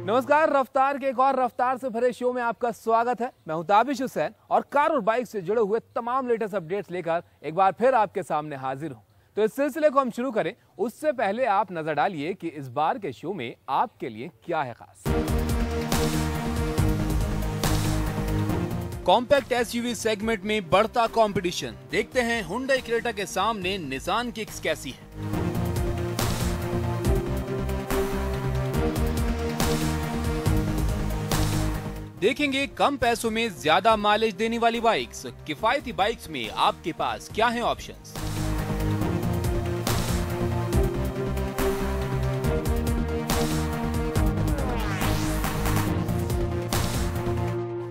नमस्कार, रफ्तार के एक और रफ्तार से भरे शो में आपका स्वागत है। मैं हूं ताबिश हुसैन और कार और बाइक से जुड़े हुए तमाम लेटेस्ट अपडेट्स लेकर एक बार फिर आपके सामने हाजिर हूं। तो इस सिलसिले को हम शुरू करें उससे पहले आप नजर डालिए कि इस बार के शो में आपके लिए क्या है खास। कॉम्पैक्ट एसयूवी सेगमेंट में बढ़ता कंपटीशन, देखते हैं हुंडई क्रेटा के सामने निसान किक्स कैसी है। देखेंगे कम पैसों में ज्यादा माइलेज देने वाली बाइक्स। किफायती बाइक्स में आपके पास क्या हैं ऑप्शंस।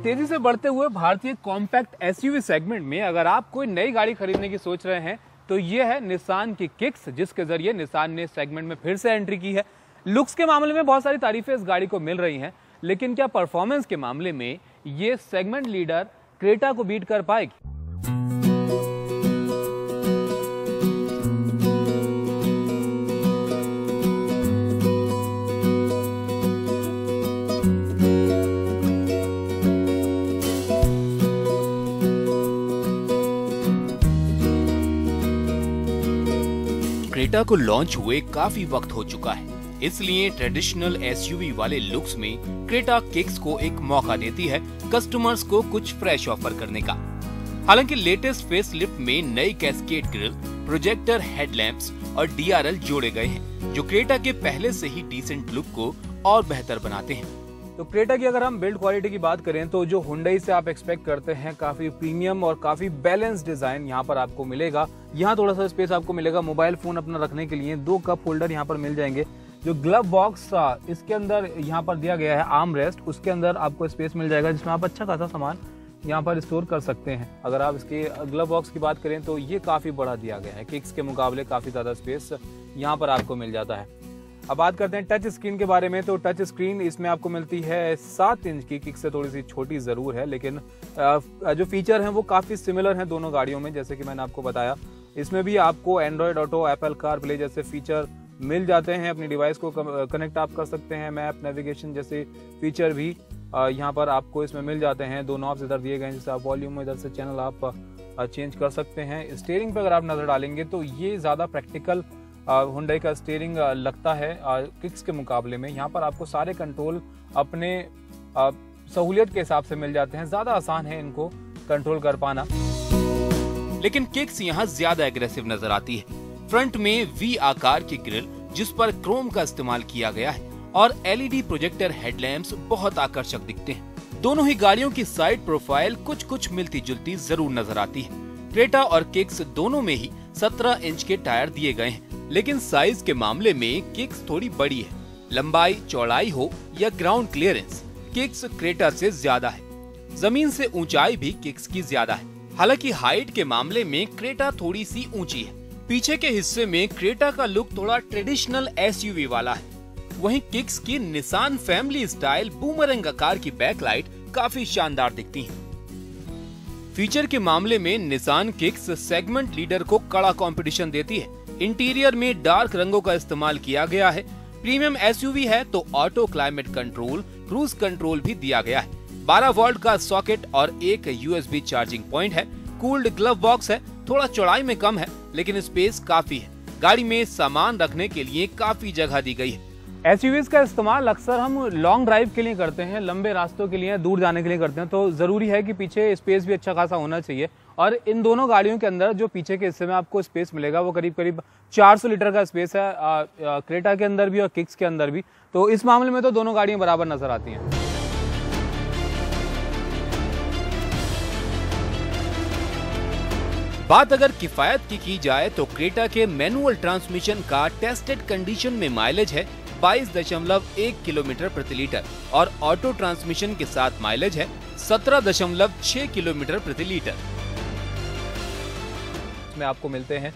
तेजी से बढ़ते हुए भारतीय कॉम्पैक्ट एसयूवी सेगमेंट में अगर आप कोई नई गाड़ी खरीदने की सोच रहे हैं तो ये है निसान की किक्स, जिसके जरिए निसान ने सेगमेंट में फिर से एंट्री की है। लुक्स के मामले में बहुत सारी तारीफें इस गाड़ी को मिल रही हैं, लेकिन क्या परफॉर्मेंस के मामले में ये सेगमेंट लीडर क्रेटा को बीट कर पाएगी? क्रेटा को लॉन्च हुए काफी वक्त हो चुका है, इसलिए ट्रेडिशनल एसयूवी वाले लुक्स में क्रेटा किक्स को एक मौका देती है कस्टमर्स को कुछ फ्रेश ऑफर करने का। हालांकि लेटेस्ट फेसलिफ्ट में नई कैस्केड ग्रिल, प्रोजेक्टर हेडलैम्प्स और डीआरएल जोड़े गए हैं, जो क्रेटा के पहले से ही डिसेंट लुक को और बेहतर बनाते हैं। तो क्रेटा की अगर हम बिल्ड क्वालिटी की बात करें तो जो हुंडई से आप एक्सपेक्ट करते हैं, काफी प्रीमियम और काफी बैलेंस डिजाइन यहाँ पर आपको मिलेगा। यहाँ थोड़ा सा स्पेस आपको मिलेगा मोबाइल फोन अपना रखने के लिए। 2 कप होल्डर यहाँ पर मिल जाएंगे। जो ग्लव बॉक्स इसके अंदर यहाँ पर दिया गया है आर्म रेस्ट, उसके अंदर आपको स्पेस मिल जाएगा जिसमें आप अच्छा खासा सामान यहाँ पर स्टोर कर सकते हैं। अगर आप इसके ग्लव बॉक्स की बात करें तो ये काफी बड़ा दिया गया है, किक्स के मुकाबले काफी ज्यादा स्पेस यहाँ पर आपको मिल जाता है। अब बात करते हैं टच स्क्रीन के बारे में, तो टच स्क्रीन इसमें आपको मिलती है 7 इंच की, किक्स से थोड़ी सी छोटी जरूर है, लेकिन जो फीचर हैं वो काफी सिमिलर हैं दोनों गाड़ियों में। जैसे कि मैंने आपको बताया, इसमें भी आपको Android auto, Apple car play जैसे फीचर मिल जाते हैं। अपनी डिवाइस को कनेक्ट आप कर सकते हैं। मैप, नेविगेशन जैसे फीचर भी यहाँ पर आपको इसमें मिल जाते हैं। 2 नॉब्स इधर दिए गए हैं, जिससे आप वॉल्यूम, इधर से चैनल आप चेंज कर सकते हैं। स्टीयरिंग पर अगर आप नजर डालेंगे तो ये ज्यादा प्रैक्टिकल हुंडई का स्टीयरिंग लगता है किक्स के मुकाबले में। यहाँ पर आपको सारे कंट्रोल अपने सहूलियत के हिसाब से मिल जाते हैं, ज्यादा आसान है इनको कंट्रोल कर पाना। लेकिन किक्स यहाँ ज्यादा एग्रेसिव नजर आती है। फ्रंट में वी आकार की ग्रिल, जिस पर क्रोम का इस्तेमाल किया गया है, और एलईडी प्रोजेक्टर हेडलैम्प्स बहुत आकर्षक दिखते हैं। दोनों ही गाड़ियों की साइड प्रोफाइल कुछ मिलती जुलती जरूर नजर आती है। क्रेटा और किक्स दोनों में ही 17 इंच के टायर दिए गए हैं, लेकिन साइज के मामले में किक्स थोड़ी बड़ी है। लंबाई, चौड़ाई हो या ग्राउंड क्लियरेंस, किक्स क्रेटा से ज्यादा है। जमीन से ऊंचाई भी किक्स की ज्यादा है। हालांकि हाइट के मामले में क्रेटा थोड़ी सी ऊंची है। पीछे के हिस्से में क्रेटा का लुक थोड़ा ट्रेडिशनल एसयूवी वाला है, वहीं किक्स की निसान फैमिली स्टाइल बूमरैंग आकार की बैकलाइट काफी शानदार दिखती है। फीचर के मामले में निसान किक्स सेगमेंट लीडर को कड़ा कंपटीशन देती है। इंटीरियर में डार्क रंगों का इस्तेमाल किया गया है। प्रीमियम एसयूवी है तो auto climate control, cruise control भी दिया गया है। 12 वोल्ट का सॉकेट और एक यूएसबी चार्जिंग पॉइंट है। कूल्ड ग्लव बॉक्स है, थोड़ा चौड़ाई में कम है लेकिन स्पेस काफी है। गाड़ी में सामान रखने के लिए काफी जगह दी गई है। एसयूवीज का इस्तेमाल अक्सर हम लॉन्ग ड्राइव के लिए करते हैं, लंबे रास्तों के लिए, दूर जाने के लिए करते हैं, तो जरूरी है कि पीछे स्पेस भी अच्छा खासा होना चाहिए। और इन दोनों गाड़ियों के अंदर जो पीछे के हिस्से में आपको स्पेस मिलेगा वो करीब 400 लीटर का स्पेस है, क्रेटा के अंदर भी और किक्स के अंदर भी। तो इस मामले में तो दोनों गाड़ियां बराबर नजर आती हैं। बात अगर किफायत की जाए तो क्रेटा के मैनुअल ट्रांसमिशन का टेस्टेड कंडीशन में माइलेज है 22.1 किलोमीटर प्रति लीटर और ऑटो ट्रांसमिशन के साथ माइलेज है 17.6 किलोमीटर प्रति लीटर। इसमें आपको मिलते हैं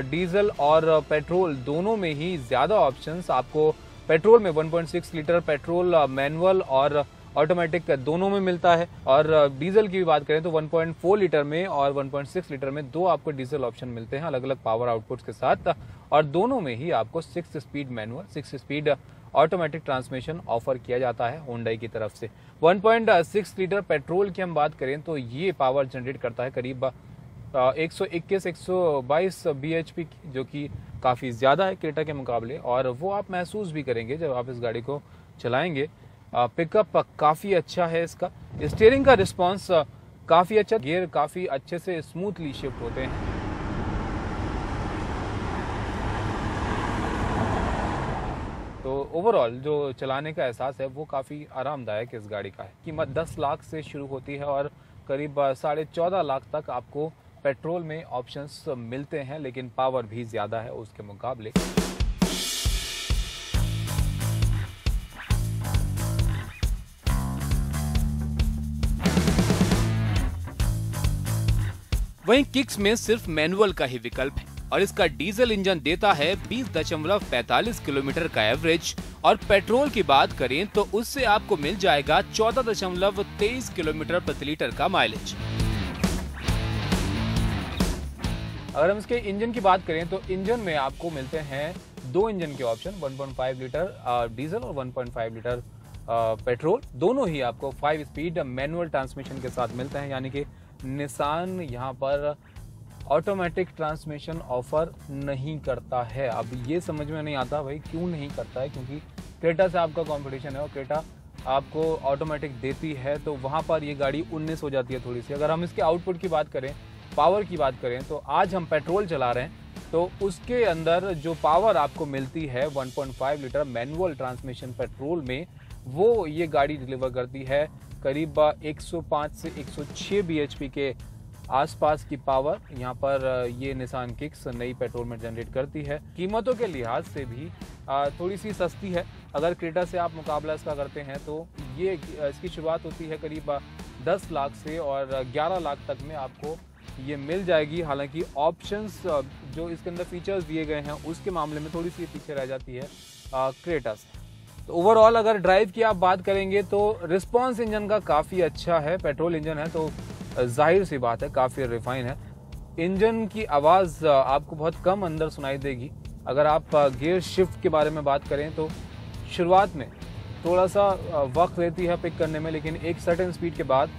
डीजल और पेट्रोल दोनों में ही ज्यादा ऑप्शंस। आपको पेट्रोल में 1.6 लीटर पेट्रोल मैनुअल और ऑटोमेटिक दोनों में मिलता है, और डीजल की भी बात करें तो 1.4 लीटर में और 1.6 लीटर में 2 आपको डीजल ऑप्शन मिलते हैं अलग अलग पावर आउटपुट्स के साथ, और दोनों में ही आपको 6 speed manual, 6 speed automatic transmission offer किया जाता है Hyundai की तरफ से। 1.6 लीटर पेट्रोल की हम बात करें तो ये पावर जनरेट करता है करीब 121-122 bhp, जो कि काफ़ी ज़्यादा है क्रेटा के मुकाबले, और वो आप महसूस भी करेंगे जब आप इस गाड़ी को चलाएंगे। पिकअप काफ़ी अच्छा है इसका, स्टीयरिंग का रिस्पॉन्स काफ़ी अच्छा, गियर काफ़ी अच्छे से स्मूथली शिफ्ट होते हैं। तो ओवरऑल जो चलाने का एहसास है वो काफ़ी आरामदायक इस गाड़ी का है। कीमत 10 लाख से शुरू होती है और करीब 14.5 लाख तक आपको पेट्रोल में ऑप्शंस मिलते हैं, लेकिन पावर भी ज़्यादा है उसके मुकाबले। वहीं किक्स में सिर्फ मैनुअल का ही विकल्प है और इसका डीजल इंजन देता है 20.45 किलोमीटर का एवरेज, और पेट्रोल की बात करें तो उससे आपको मिल जाएगा 14.23 किलोमीटर प्रति लीटर का माइलेज। अगर हम इसके इंजन की बात करें तो इंजन में आपको मिलते हैं 2 इंजन के ऑप्शन, 1.5 लीटर डीजल और 1.5 लीटर पेट्रोल। दोनों ही आपको 5 स्पीड मैनुअल ट्रांसमिशन के साथ मिलते हैं, यानी कि निसान यहाँ पर ऑटोमेटिक ट्रांसमिशन ऑफर नहीं करता है। अब ये समझ में नहीं आता भाई क्यों नहीं करता है, क्योंकि क्रेटा से आपका कंपटीशन है और क्रेटा आपको ऑटोमेटिक देती है, तो वहाँ पर ये गाड़ी 19 हो जाती है थोड़ी सी। अगर हम इसके आउटपुट की बात करें, पावर की बात करें, तो आज हम पेट्रोल चला रहे हैं तो उसके अंदर जो पावर आपको मिलती है 1.5 लीटर मैनुअल ट्रांसमिशन पेट्रोल में, वो ये गाड़ी डिलीवर करती है करीब 105 से 106 bhp के आसपास की पावर यहाँ पर ये निसान किक्स नई पेट्रोल में जनरेट करती है। कीमतों के लिहाज से भी थोड़ी सी सस्ती है। अगर क्रेटा से आप मुकाबला इसका करते हैं तो ये इसकी शुरुआत होती है करीब 10 लाख से और 11 लाख तक में आपको ये मिल जाएगी। हालांकि ऑप्शंस जो इसके अंदर फीचर्स दिए गए हैं उसके मामले में थोड़ी सी पीछे रह जाती है क्रेटा से। तो ओवरऑल अगर ड्राइव की आप बात करेंगे तो रिस्पॉन्स इंजन का काफ़ी अच्छा है। पेट्रोल इंजन है तो जाहिर सी बात है काफ़ी रिफाइन है। इंजन की आवाज़ आपको बहुत कम अंदर सुनाई देगी। अगर आप गियर शिफ्ट के बारे में बात करें तो शुरुआत में थोड़ा सा वक्त लेती है पिक करने में, लेकिन एक सर्टेन स्पीड के बाद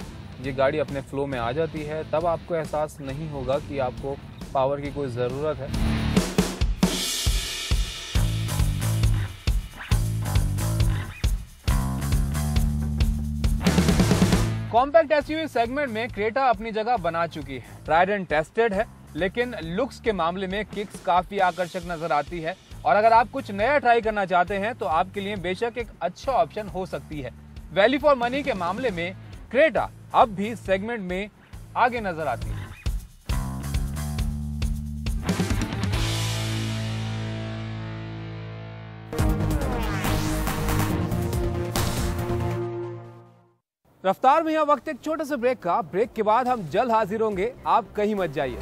ये गाड़ी अपने फ्लो में आ जाती है। तब आपको एहसास नहीं होगा कि आपको पावर की कोई ज़रूरत है। कॉम्पैक्ट एसयूवी सेगमेंट में क्रेटा अपनी जगह बना चुकी है, ट्राइड एंड टेस्टेड है, लेकिन लुक्स के मामले में किक्स काफी आकर्षक नजर आती है। और अगर आप कुछ नया ट्राई करना चाहते हैं तो आपके लिए बेशक एक अच्छा ऑप्शन हो सकती है। वैल्यू फॉर मनी के मामले में क्रेटा अब भी सेगमेंट में आगे नजर आती है। रफ्तार में यह वक्त एक छोटे से ब्रेक का। ब्रेक के बाद हम जल्द हाजिर होंगे, आप कहीं मत जाइए।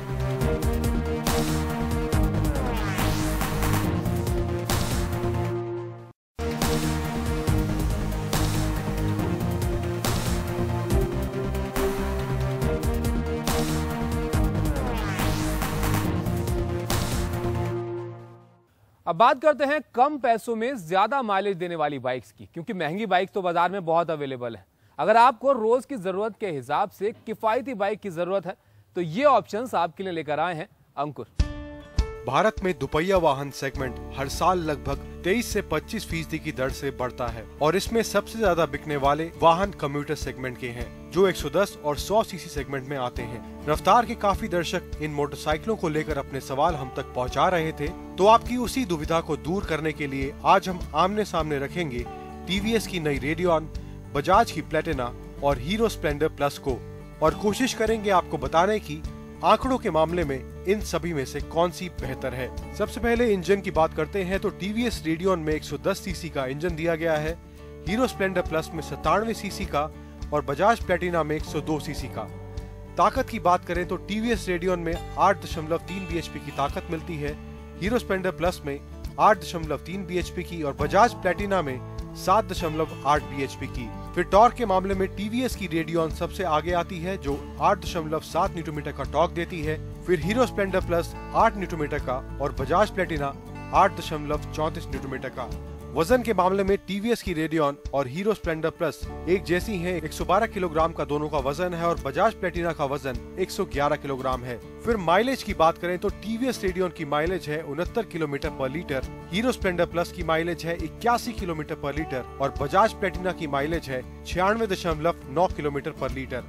अब बात करते हैं कम पैसों में ज्यादा माइलेज देने वाली बाइक्स की, क्योंकि महंगी बाइक तो बाजार में बहुत अवेलेबल है। अगर आपको रोज की जरूरत के हिसाब से किफायती बाइक की जरूरत है तो ये ऑप्शंस आपके लिए लेकर आए हैं अंकुर। भारत में दुपहिया वाहन सेगमेंट हर साल लगभग 23 से 25% की दर से बढ़ता है और इसमें सबसे ज्यादा बिकने वाले वाहन कम्यूटर सेगमेंट के हैं, जो 110 और 100 सीसी सेगमेंट में आते हैं। रफ्तार के काफी दर्शक इन मोटरसाइकिलों को लेकर अपने सवाल हम तक पहुंचा रहे थे, तो आपकी उसी दुविधा को दूर करने के लिए आज हम आमने सामने रखेंगे टीवीएस की नई रेडियन, बजाज की प्लेटिना और हीरो स्प्लेंडर प्लस को, और कोशिश करेंगे आपको बताने की आंकड़ों के मामले में इन सभी में से कौन सी बेहतर है। सबसे पहले इंजन की बात करते हैं तो टीवीएस रेडियन में 110 सीसी का इंजन दिया गया है, हीरो स्प्लेंडर प्लस में 97 सीसी का और बजाज प्लेटिना में 102 सीसी का। ताकत की बात करें तो टीवीएस रेडियन में 8.3 बीएचपी की ताकत मिलती है, हीरो स्प्लेंडर प्लस में 8.3 बीएचपी की और बजाज प्लेटिना में 7.8 बीएचपी की। फिर टॉर्क के मामले में टीवीएस की रेडियन सबसे आगे आती है जो 8.7 न्यूटन मीटर का टॉर्क देती है। फिर Hero Splendor Plus 8 newton metre का और बजाज प्लेटिना 8.34 न्यूटन मीटर का। वजन के मामले में टीवीएस की रेडियन और हीरो स्प्लेंडर प्लस एक जैसी हैं। 112 किलोग्राम का दोनों का वजन है और बजाज प्लेटिना का वजन 111 किलोग्राम है। फिर माइलेज की बात करें तो टीवीएस रेडियन की माइलेज है 69 किलोमीटर पर लीटर, हीरो स्प्लेंडर प्लस की माइलेज है 81 किलोमीटर पर लीटर और बजाज प्लेटिना की माइलेज है 96.9 किलोमीटर पर लीटर।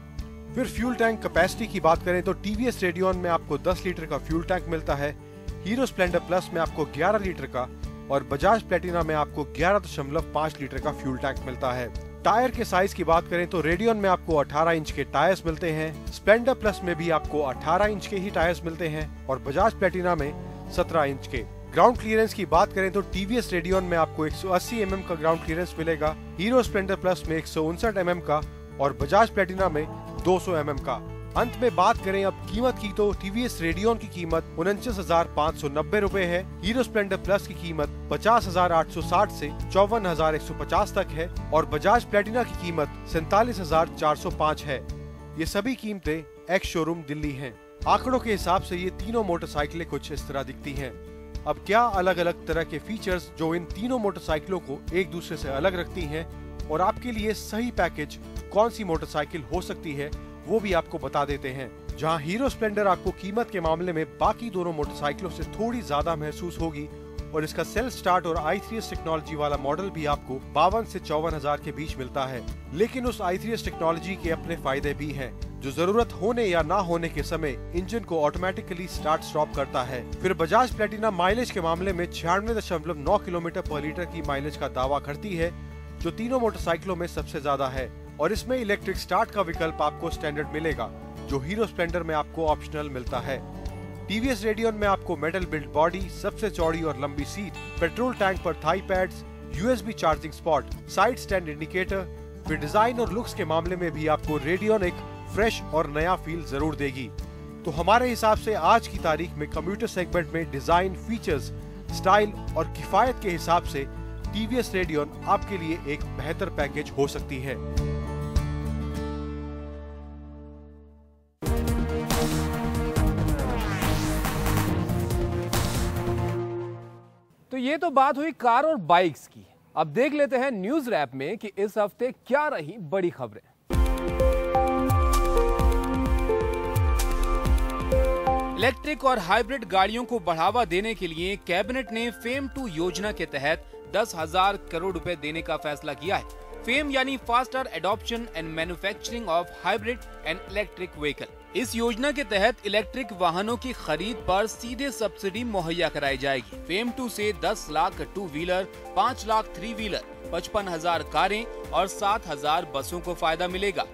फिर फ्यूल टैंक कैपेसिटी की बात करें तो टीवीएस रेडियन में आपको 10 लीटर का फ्यूल टैंक मिलता है, हीरो स्प्लेंडर प्लस में आपको 11 लीटर का और बजाज प्लेटिना में आपको 11.5 लीटर का फ्यूल टैंक मिलता है। टायर के साइज की बात करें तो रेडियन में आपको 18 इंच के टायर्स मिलते हैं, स्प्लेंडर प्लस में भी आपको 18 इंच के ही टायर्स मिलते हैं और बजाज प्लेटिना में 17 इंच के। ग्राउंड क्लियरेंस की बात करें तो टीवीएस रेडियन में आपको 180 mm का ग्राउंड क्लियरेंस मिलेगा, हीरो स्प्लेंडर प्लस में 159 mm का और बजाज प्लेटिना में 200 mm का। अंत में बात करें अब कीमत की तो टीवीएस रेडियन की कीमत 49,590 रुपए है, हीरो स्प्लेंडर प्लस की कीमत 50,860 से 54,150 तक है और बजाज प्लेटिना की कीमत 47,405 है। ये सभी कीमतें एक्स शोरूम दिल्ली हैं। आंकड़ों के हिसाब से ये तीनों मोटरसाइकिलें कुछ इस तरह दिखती हैं। अब क्या अलग अलग तरह के फीचर्स जो इन तीनों मोटरसाइकिलों को एक दूसरे से अलग रखती हैं और आपके लिए सही पैकेज कौन सी मोटरसाइकिल हो सकती है वो भी आपको बता देते हैं। जहां हीरो स्प्लेंडर आपको कीमत के मामले में बाकी दोनों मोटरसाइकिलों से थोड़ी ज्यादा महसूस होगी और इसका सेल्फ स्टार्ट और i3s टेक्नोलॉजी वाला मॉडल भी आपको 52 से 54,000 के बीच मिलता है। लेकिन उस i3s टेक्नोलॉजी के अपने फायदे भी हैं, जो जरूरत होने या ना होने के समय इंजन को ऑटोमेटिकली स्टार्ट स्टॉप करता है। फिर बजाज प्लेटिना माइलेज के मामले में 96.9 किलोमीटर पर लीटर की माइलेज का दावा करती है, जो तीनों मोटरसाइकिलों में सबसे ज्यादा है और इसमें इलेक्ट्रिक स्टार्ट का विकल्प आपको स्टैंडर्ड मिलेगा, जो हीरो स्प्लेंडर में आपको ऑप्शनल मिलता है। टीवीएस रेडियन में आपको मेटल बिल्ट बॉडी, सबसे चौड़ी और लंबी सीट, पेट्रोल टैंक पर thigh pads, USB charging spot, side stand indicator. फिर डिजाइन और लुक्स के मामले में भी आपको रेडियन एक फ्रेश और नया फील जरूर देगी। तो हमारे हिसाब से आज की तारीख में कम्यूटर सेगमेंट में डिजाइन, फीचर्स, स्टाइल और किफायत के हिसाब से टीवीएस रेडियन आपके लिए एक बेहतर पैकेज हो सकती है। तो ये तो बात हुई कार और बाइक्स की। अब देख लेते हैं न्यूज रैप में कि इस हफ्ते क्या रही बड़ी खबरें। इलेक्ट्रिक और हाइब्रिड गाड़ियों को बढ़ावा देने के लिए कैबिनेट ने फेम 2 योजना के तहत 10,000 करोड़ रुपए देने का फैसला किया है। फेम यानी faster adoption and manufacturing of hybrid and electric vehicle. इस योजना के तहत इलेक्ट्रिक वाहनों की खरीद पर सीधे सब्सिडी मुहैया कराई जाएगी। फेम 2 से 10 लाख 2 व्हीलर, 5 लाख 3 व्हीलर, 55,000 कारें और 7,000 बसों को फायदा मिलेगा।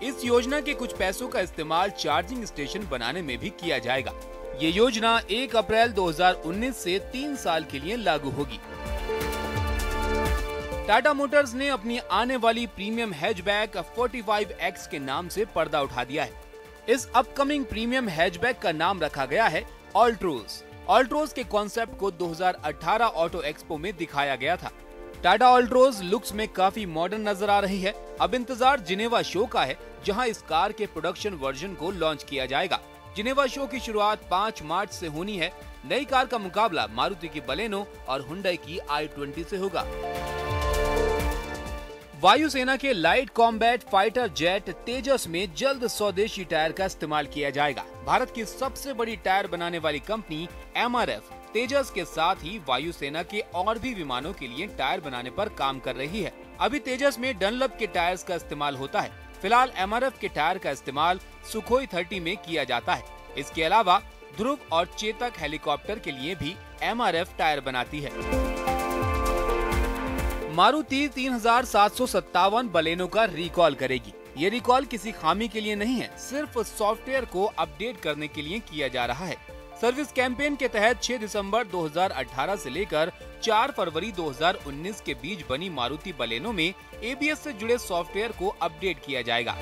इस योजना के कुछ पैसों का इस्तेमाल चार्जिंग स्टेशन बनाने में भी किया जाएगा। ये योजना 1 अप्रैल 2019 से 3 साल के लिए लागू होगी। टाटा मोटर्स ने अपनी आने वाली प्रीमियम हैचबैक 45X के नाम से पर्दा उठा दिया है। इस अपकमिंग प्रीमियम हैचबैक का नाम रखा गया है ऑल्ट्रोज। ऑल्ट्रोज के कॉन्सेप्ट को 2018 ऑटो एक्सपो में दिखाया गया था। टाटा ऑल्ट्रोज लुक्स में काफी मॉडर्न नजर आ रही है। अब इंतजार जिनेवा शो का है, जहां इस कार के प्रोडक्शन वर्जन को लॉन्च किया जाएगा। जिनेवा शो की शुरुआत 5 मार्च से होनी है। नई कार का मुकाबला मारुति की बलेनो और हुंडई की i20 से होगा। वायुसेना के लाइट कॉम्बैट फाइटर जेट तेजस में जल्द स्वदेशी टायर का इस्तेमाल किया जाएगा। भारत की सबसे बड़ी टायर बनाने वाली कंपनी MRF तेजस के साथ ही वायुसेना के और भी विमानों के लिए टायर बनाने पर काम कर रही है। अभी तेजस में डनलप के टायर्स का इस्तेमाल होता है। फिलहाल MRF के टायर का इस्तेमाल सुखोई 30 में किया जाता है। इसके अलावा ध्रुव और चेतक हेलीकॉप्टर के लिए भी MRF टायर बनाती है। मारुति 3757 बलेनो का रिकॉल करेगी। ये रिकॉल किसी खामी के लिए नहीं है, सिर्फ सॉफ्टवेयर को अपडेट करने के लिए किया जा रहा है। सर्विस कैंपेन के तहत 6 दिसंबर 2018 से लेकर 4 फरवरी 2019 के बीच बनी मारुति बलेनो में ABS से जुड़े सॉफ्टवेयर को अपडेट किया जाएगा।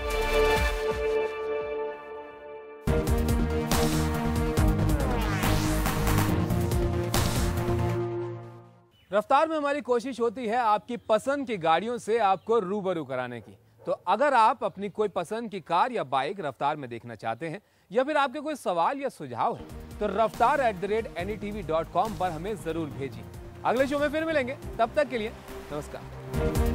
रफ्तार में हमारी कोशिश होती है आपकी पसंद की गाड़ियों से आपको रूबरू कराने की। तो अगर आप अपनी कोई पसंद की कार या बाइक रफ्तार में देखना चाहते हैं या फिर आपके कोई सवाल या सुझाव है तो raftar@netv.com पर हमें जरूर भेजिए। अगले शो में फिर मिलेंगे, तब तक के लिए नमस्कार।